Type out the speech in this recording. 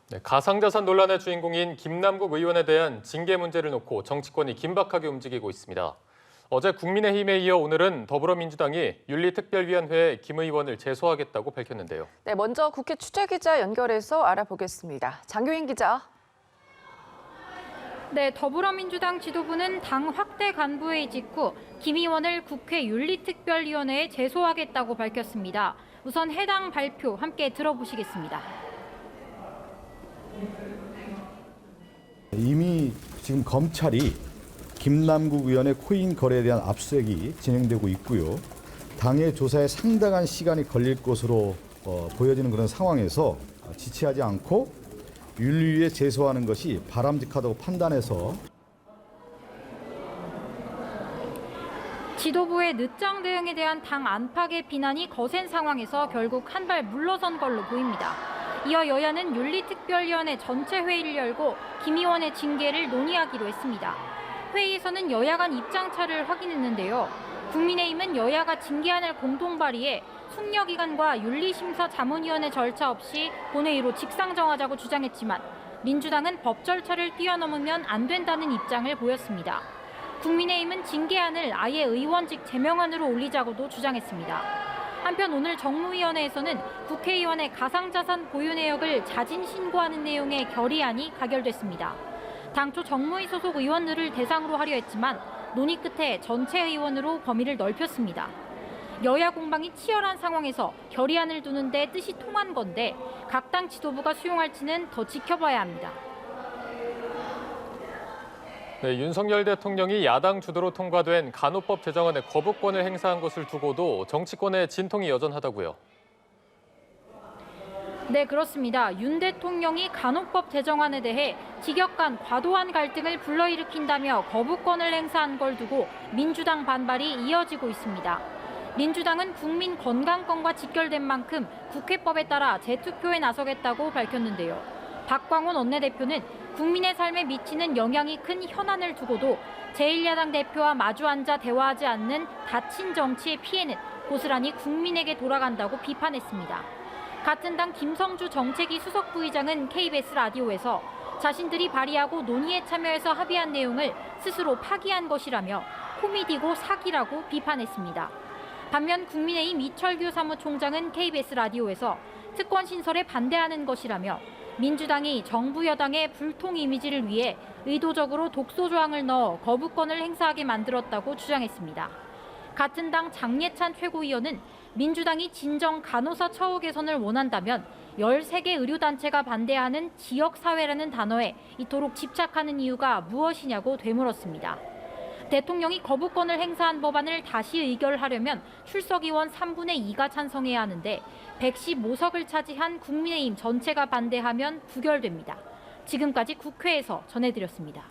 네, 가상자산 논란의 주인공인 김남국 의원에 대한 징계 문제를 놓고 정치권이 긴박하게 움직이고 있습니다. 어제 국민의힘에 이어 오늘은 더불어민주당이 윤리특별위원회에 김 의원을 제소하겠다고 밝혔는데요. 네, 먼저 국회 취재기자 연결해서 알아보겠습니다. 장교인 기자. 네, 더불어민주당 지도부는 당 확대 간부회의 직후 김 의원을 국회 윤리특별위원회에 제소하겠다고 밝혔습니다. 우선 해당 발표 함께 들어보시겠습니다. 이미 지금 검찰이 김남국 의원의 코인 거래에 대한 압수수색이 진행되고 있고요. 당의 조사에 상당한 시간이 걸릴 것으로 보여지는 그런 상황에서 지체하지 않고 윤리위에 제소하는 것이 바람직하다고 판단해서 지도부의 늦장 대응에 대한 당 안팎의 비난이 거센 상황에서 결국 한 발 물러선 걸로 보입니다. 이어 여야는 윤리특별위원회 전체 회의를 열고 김 의원의 징계를 논의하기로 했습니다. 회의에서는 여야 간 입장차를 확인했는데요. 국민의힘은 여야가 징계안을 공동 발의해 숙려기관과 윤리심사자문위원회 절차 없이 본회의로 직상 정하자고 주장했지만 민주당은 법 절차를 뛰어넘으면 안 된다는 입장을 보였습니다. 국민의힘은 징계안을 아예 의원직 제명안으로 올리자고도 주장했습니다. 한편 오늘 정무위원회에서는 국회의원의 가상자산 보유 내역을 자진 신고하는 내용의 결의안이 가결됐습니다. 당초 정무위 소속 의원들을 대상으로 하려 했지만 논의 끝에 전체 의원으로 범위를 넓혔습니다. 여야 공방이 치열한 상황에서 결의안을 두는데 뜻이 통한 건데 각 당 지도부가 수용할지는 더 지켜봐야 합니다. 네, 윤석열 대통령이 야당 주도로 통과된 간호법 제정안에 거부권을 행사한 것을 두고도 정치권의 진통이 여전하다고요. 네, 그렇습니다. 윤 대통령이 간호법 제정안에 대해 직역 간 과도한 갈등을 불러일으킨다며 거부권을 행사한 걸 두고 민주당 반발이 이어지고 있습니다. 민주당은 국민 건강권과 직결된 만큼 국회법에 따라 재투표에 나서겠다고 밝혔는데요. 박광원 원내대표는 국민의 삶에 미치는 영향이 큰 현안을 두고도 제1야당 대표와 마주 앉아 대화하지 않는 닫힌 정치의 피해는 고스란히 국민에게 돌아간다고 비판했습니다. 같은 당 김성주 정책위 수석 부의장은 KBS 라디오에서 자신들이 발의하고 논의에 참여해서 합의한 내용을 스스로 파기한 것이라며 코미디고 사기라고 비판했습니다. 반면 국민의힘 이철규 사무총장은 KBS 라디오에서 특권 신설에 반대하는 것이라며 민주당이 정부 여당의 불통 이미지를 위해 의도적으로 독소 조항을 넣어 거부권을 행사하게 만들었다고 주장했습니다. 같은 당 장예찬 최고위원은 민주당이 진정 간호사 처우 개선을 원한다면 13개 의료단체가 반대하는 지역사회라는 단어에 이토록 집착하는 이유가 무엇이냐고 되물었습니다. 대통령이 거부권을 행사한 법안을 다시 의결하려면 출석의원 3분의 2가 찬성해야 하는데 115석을 차지한 국민의힘 전체가 반대하면 부결됩니다. 지금까지 국회에서 전해드렸습니다.